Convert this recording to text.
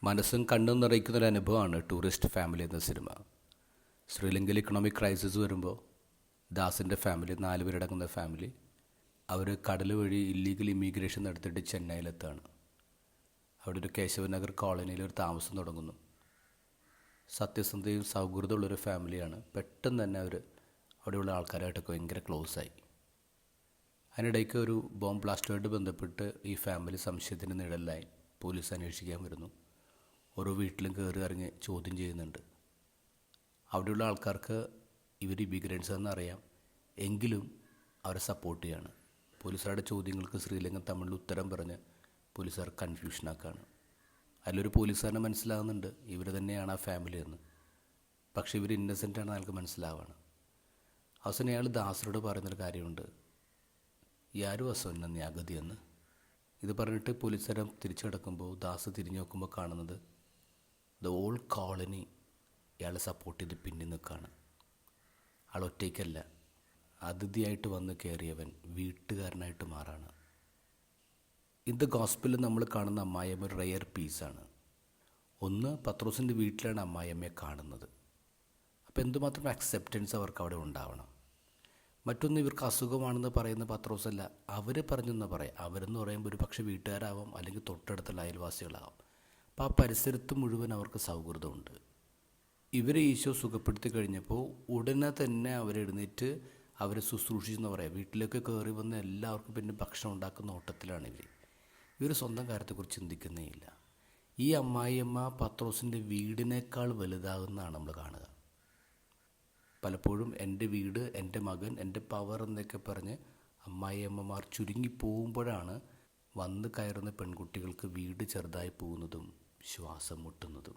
മനസ്സും കണ്ണും നിറയ്ക്കുന്നൊരു അനുഭവമാണ് ടൂറിസ്റ്റ് ഫാമിലി എന്ന സിനിമ. ശ്രീലങ്കയിൽ ഇക്കണോമിക് ക്രൈസിസ് വരുമ്പോൾ ദാസിൻ്റെ ഫാമിലി 4 പേരടങ്ങുന്ന ഫാമിലി അവർ കടൽ വഴി ഇല്ലീഗൽ ഇമിഗ്രേഷൻ നടത്തിയിട്ട് ചെന്നൈയിലെത്താണ്. അവിടെ ഒരു കേശവനഗർ കോളനിയിൽ ഒരു താമസം തുടങ്ങുന്നു. സത്യസന്ധയും സൗഹൃദമുള്ളൊരു ഫാമിലിയാണ്. പെട്ടെന്ന് തന്നെ അവർ അവിടെയുള്ള ആൾക്കാരായിട്ടൊക്കെ ഭയങ്കര ക്ലോസായി. അതിനിടയ്ക്ക് ഒരു ബോംബ് ബ്ലാസ്റ്റുമായിട്ട് ബന്ധപ്പെട്ട് ഈ ഫാമിലി സംശയത്തിന് നിഴലിലായി. പോലീസ് അന്വേഷിക്കാൻ വരുന്നു. ഓരോ വീട്ടിലും കയറി ഇറങ്ങി ചോദ്യം ചെയ്യുന്നുണ്ട്. അവിടെയുള്ള ആൾക്കാർക്ക് ഇവർ ഇമിഗ്രൻസ് എന്നറിയാം, എങ്കിലും അവരെ സപ്പോർട്ട് ചെയ്യാണ്. പോലീസുകാരുടെ ചോദ്യങ്ങൾക്ക് ശ്രീലങ്കൻ തമിഴിൽ ഉത്തരം പറഞ്ഞ് പോലീസുകാർ കൺഫ്യൂഷനാക്കാണ്. അതിലൊരു പോലീസുകാരനെ മനസ്സിലാകുന്നുണ്ട് ഇവർ തന്നെയാണ് ആ ഫാമിലി എന്ന്. പക്ഷേ ഇവർ ഇന്നസെൻ്റാണ് അയാൾക്ക് മനസ്സിലാവുകയാണ്. അവസാനം അയാൾ ദാസരോട് പറയുന്നൊരു കാര്യമുണ്ട്, യാരും അസോന്ന ന്യാഗതി എന്ന്. ഇത് പറഞ്ഞിട്ട് പോലീസുകാരൻ തിരിച്ചു കിടക്കുമ്പോൾ ദാസ് തിരിഞ്ഞു നോക്കുമ്പോൾ കാണുന്നത് ദ ഹോൾ കോളനി ഇയാളെ സപ്പോർട്ട് ചെയ്ത് പിന്നിൽ നിൽക്കുകയാണ്. ആൾ ഒറ്റയ്ക്കല്ല, അതിഥിയായിട്ട് വന്ന് കയറിയവൻ വീട്ടുകാരനായിട്ട് മാറാണ്. ഇൻ ദ ഗോസ്പലിൽ നമ്മൾ കാണുന്ന അമ്മായിയമ്മ ഒരു റെയർ പീസാണ്. ഒന്ന്, പത്രോസിൻ്റെ വീട്ടിലാണ് അമ്മായിയമ്മയെ കാണുന്നത്. അപ്പോൾ എന്തുമാത്രം അക്സെപ്റ്റൻസ് അവർക്ക് അവിടെ ഉണ്ടാവണം. മറ്റൊന്ന്, ഇവർക്ക് അസുഖമാണെന്ന് പറയുന്ന പത്രോസല്ല, അവർ പറഞ്ഞെന്ന് പറയാം. അവരെന്ന് പറയുമ്പോൾ ഒരു പക്ഷേ വീട്ടുകാരാവാം, അല്ലെങ്കിൽ തൊട്ടടുത്തുള്ള അയൽവാസികളാവാം. അപ്പോൾ ആ പരിസരത്ത് മുഴുവൻ അവർക്ക് സൗഹൃദമുണ്ട്. ഇവരെ ഈശോ സുഖപ്പെടുത്തി കഴിഞ്ഞപ്പോൾ ഉടനെ തന്നെ അവരെഴുന്നേറ്റ് അവരെ ശുശ്രൂഷിച്ചെന്ന് പറയാം. വീട്ടിലേക്ക് കയറി വന്ന് എല്ലാവർക്കും പിന്നെ ഭക്ഷണം ഉണ്ടാക്കുന്ന ഓട്ടത്തിലാണ് ഇവർ സ്വന്തം കാര്യത്തെക്കുറിച്ച് ചിന്തിക്കുന്നേ ഇല്ല. ഈ അമ്മായിയമ്മ പത്രോസിൻ്റെ വീടിനേക്കാൾ വലുതാകുന്നതാണ് നമ്മൾ കാണുക. പലപ്പോഴും എൻ്റെ വീട്, എൻ്റെ മകൻ, എൻ്റെ പവർ എന്നൊക്കെ പറഞ്ഞ് അമ്മായിയമ്മമാർ ചുരുങ്ങിപ്പോകുമ്പോഴാണ് വന്ന് കയറുന്ന പെൺകുട്ടികൾക്ക് വീട് ചെറുതായി പോകുന്നതും ശ്വാസം മുട്ടുന്നതും.